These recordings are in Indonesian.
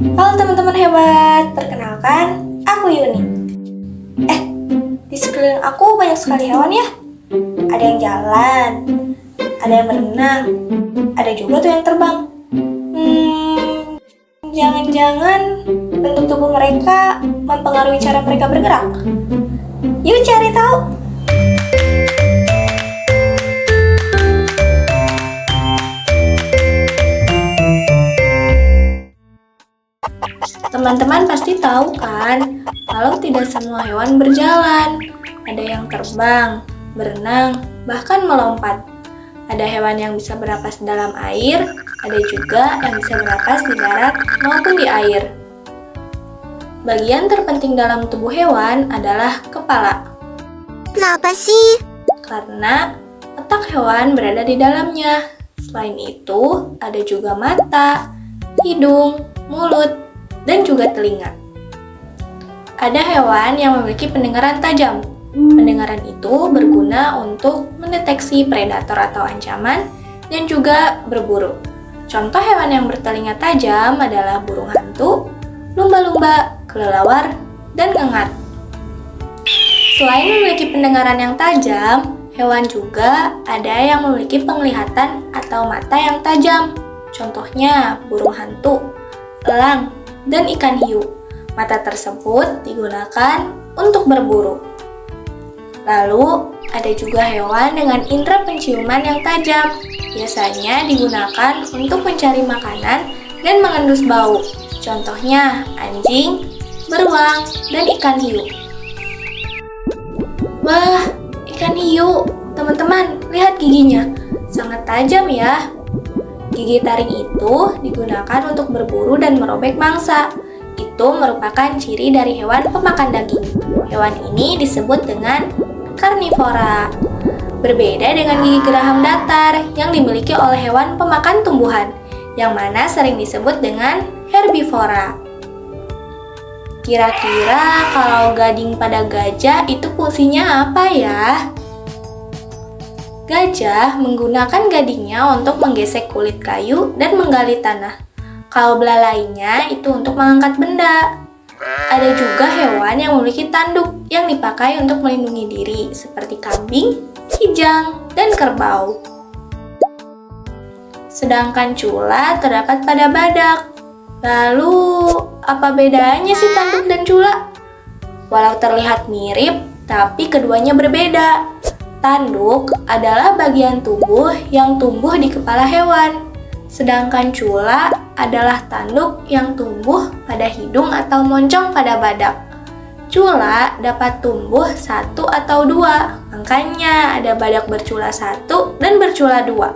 Halo teman-teman hebat, perkenalkan aku Yuni. Di sekeliling aku banyak sekali hewan ya. Ada yang jalan, ada yang berenang, ada juga tuh yang terbang. Jangan-jangan bentuk tubuh mereka mempengaruhi cara mereka bergerak. Yuk cari tahu. Teman-teman pasti tahu kan, kalau tidak semua hewan berjalan. Ada yang terbang, berenang, bahkan melompat. Ada hewan yang bisa bernafas dalam air, ada juga yang bisa bernafas di darat maupun di air. Bagian terpenting dalam tubuh hewan adalah kepala. Kenapa sih? Karena otak hewan berada di dalamnya. Selain itu, ada juga mata, hidung, mulut, dan juga telinga. Ada hewan yang memiliki pendengaran tajam. Pendengaran itu berguna untuk mendeteksi predator atau ancaman dan juga berburu. Contoh hewan yang bertelinga tajam adalah burung hantu, lumba-lumba, kelelawar, dan ngengat. Selain memiliki pendengaran yang tajam, hewan juga ada yang memiliki penglihatan atau mata yang tajam. Contohnya burung hantu, elang, dan ikan hiu. Mata tersebut digunakan untuk berburu. Lalu, ada juga hewan dengan indera penciuman yang tajam. Biasanya digunakan untuk mencari makanan dan mengendus bau. Contohnya anjing, beruang, dan ikan hiu. Wah, ikan hiu. Teman-teman, lihat giginya. Sangat tajam ya. Gigi taring itu digunakan untuk berburu dan merobek mangsa. Itu merupakan ciri dari hewan pemakan daging. Hewan ini disebut dengan karnivora. Berbeda dengan gigi geraham datar yang dimiliki oleh hewan pemakan tumbuhan, yang mana sering disebut dengan herbivora. Kira-kira kalau gading pada gajah itu fungsinya apa ya? Gajah menggunakan gadingnya untuk menggesek kulit kayu dan menggali tanah. Kalau belalainya itu untuk mengangkat benda. Ada juga hewan yang memiliki tanduk yang dipakai untuk melindungi diri, seperti kambing, kijang, dan kerbau. Sedangkan cula terdapat pada badak. Lalu, apa bedanya sih tanduk dan cula? Walau terlihat mirip, tapi keduanya berbeda. Tanduk adalah bagian tubuh yang tumbuh di kepala hewan. Sedangkan cula adalah tanduk yang tumbuh pada hidung atau moncong pada badak. Cula dapat tumbuh satu atau dua, makanya ada badak bercula satu dan bercula dua.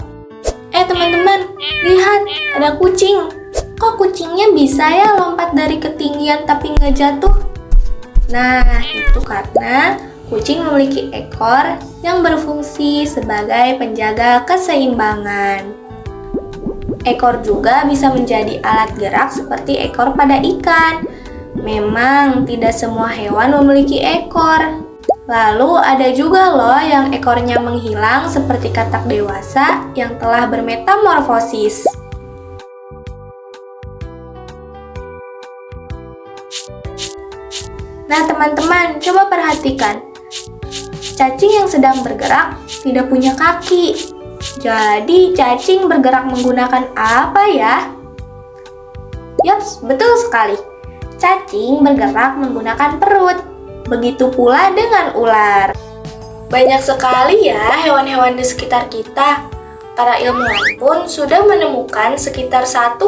Teman-teman, lihat ada kucing. Kok kucingnya bisa ya lompat dari ketinggian tapi nggak jatuh? Nah, itu karena kucing memiliki ekor yang berfungsi sebagai penjaga keseimbangan. Ekor juga bisa menjadi alat gerak seperti ekor pada ikan. Memang tidak semua hewan memiliki ekor. Lalu ada juga loh yang ekornya menghilang seperti katak dewasa yang telah bermetamorfosis. Nah teman-teman, coba perhatikan. Cacing yang sedang bergerak tidak punya kaki. Jadi cacing bergerak menggunakan apa ya? Yaps, betul sekali. Cacing bergerak menggunakan perut. Begitu pula dengan ular. Banyak sekali ya hewan-hewan di sekitar kita. Para ilmuwan pun sudah menemukan sekitar 1,2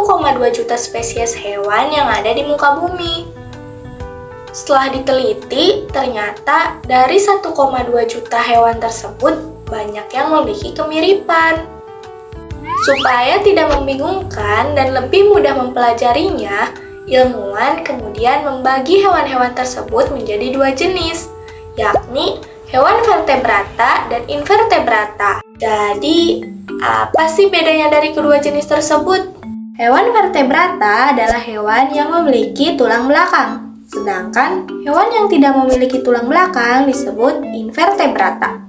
juta spesies hewan yang ada di muka bumi. Setelah diteliti, ternyata dari 1,2 juta hewan tersebut banyak yang memiliki kemiripan. Supaya tidak membingungkan dan lebih mudah mempelajarinya, ilmuwan kemudian membagi hewan-hewan tersebut menjadi dua jenis, yakni hewan vertebrata dan invertebrata. Jadi, apa sih bedanya dari kedua jenis tersebut? Hewan vertebrata adalah hewan yang memiliki tulang belakang, sedangkan hewan yang tidak memiliki tulang belakang disebut invertebrata.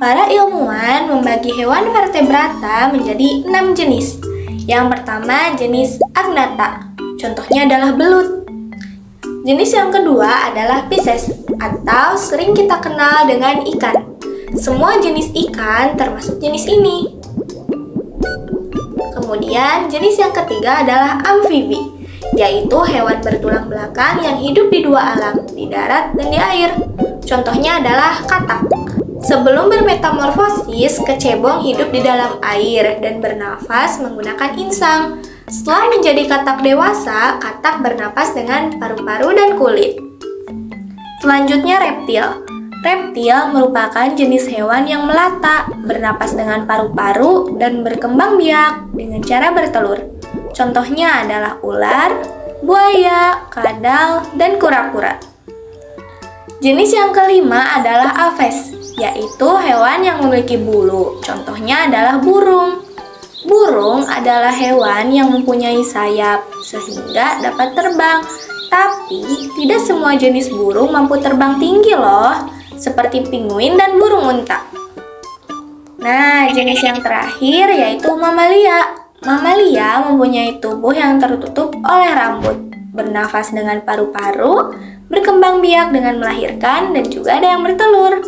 Para ilmuwan membagi hewan vertebrata menjadi 6 jenis. Yang pertama jenis agnata. Contohnya adalah belut. Jenis yang kedua adalah Pisces atau sering kita kenal dengan ikan. Semua jenis ikan termasuk jenis ini. Kemudian jenis yang ketiga adalah amfibi, yaitu hewan bertulang belakang yang hidup di dua alam, di darat dan di air. Contohnya adalah katak. Sebelum bermetamorfosis, kecebong hidup di dalam air dan bernafas menggunakan insang. Setelah menjadi katak dewasa, katak bernapas dengan paru-paru dan kulit. Selanjutnya reptil. Reptil merupakan jenis hewan yang melata, bernapas dengan paru-paru dan berkembang biak dengan cara bertelur. Contohnya adalah ular, buaya, kadal, dan kura-kura. Jenis yang kelima adalah aves, yaitu hewan yang memiliki bulu. Contohnya adalah burung. Burung adalah hewan yang mempunyai sayap sehingga dapat terbang. Tapi tidak semua jenis burung mampu terbang tinggi loh, seperti penguin dan burung unta. Nah, jenis yang terakhir yaitu mamalia. Mamalia mempunyai tubuh yang tertutup oleh rambut, bernafas dengan paru-paru, berkembang biak dengan melahirkan, dan juga ada yang bertelur.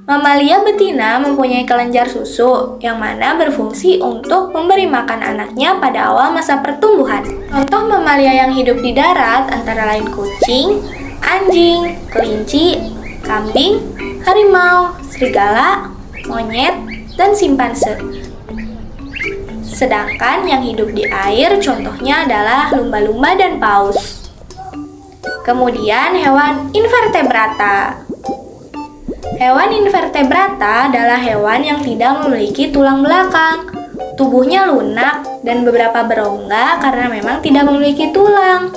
Mamalia betina mempunyai kelenjar susu yang mana berfungsi untuk memberi makan anaknya pada awal masa pertumbuhan. Contoh mamalia yang hidup di darat antara lain kucing, anjing, kelinci, kambing, harimau, serigala, monyet, dan simpanse. Sedangkan yang hidup di air contohnya adalah lumba-lumba dan paus. Kemudian hewan invertebrata. Hewan invertebrata adalah hewan yang tidak memiliki tulang belakang. Tubuhnya lunak dan beberapa berongga karena memang tidak memiliki tulang.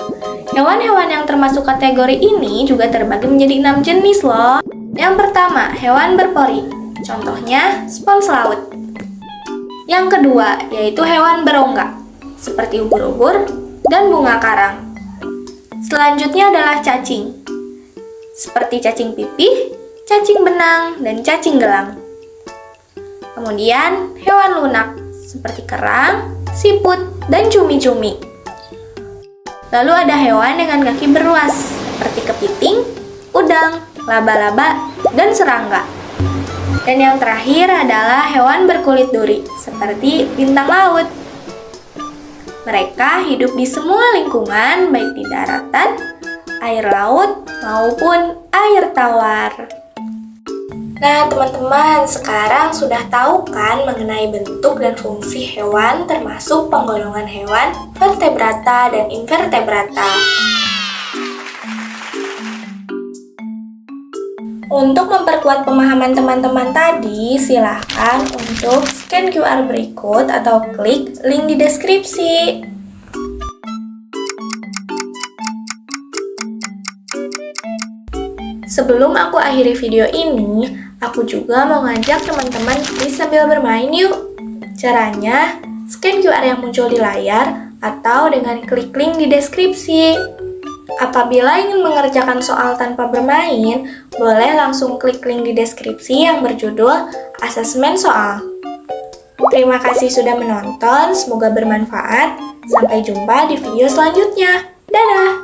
Hewan-hewan yang termasuk kategori ini juga terbagi menjadi 6 jenis loh. Yang pertama, hewan berpori. Contohnya spons laut. Yang kedua, yaitu hewan berongga, seperti ubur-ubur dan bunga karang. Selanjutnya adalah cacing, seperti cacing pipih, cacing benang, dan cacing gelang. Kemudian, hewan lunak, seperti kerang, siput, dan cumi-cumi. Lalu ada hewan dengan kaki beruas, seperti kepiting, udang, laba-laba, dan serangga. Dan yang terakhir adalah hewan berkulit duri, seperti bintang laut. Mereka hidup di semua lingkungan, baik di daratan, air laut, maupun air tawar. Nah, teman-teman, sekarang sudah tahu kan mengenai bentuk dan fungsi hewan termasuk penggolongan hewan vertebrata dan invertebrata. Untuk memperkuat pemahaman teman-teman tadi, silahkan untuk scan QR berikut atau klik link di deskripsi. Sebelum aku akhiri video ini, aku juga mau ngajak teman-teman kuis sambil bermain yuk. Caranya, scan QR yang muncul di layar atau dengan klik link di deskripsi. Apabila ingin mengerjakan soal tanpa bermain, boleh langsung klik link di deskripsi yang berjudul asesmen soal. Terima kasih sudah menonton, semoga bermanfaat. Sampai jumpa di video selanjutnya. Dadah!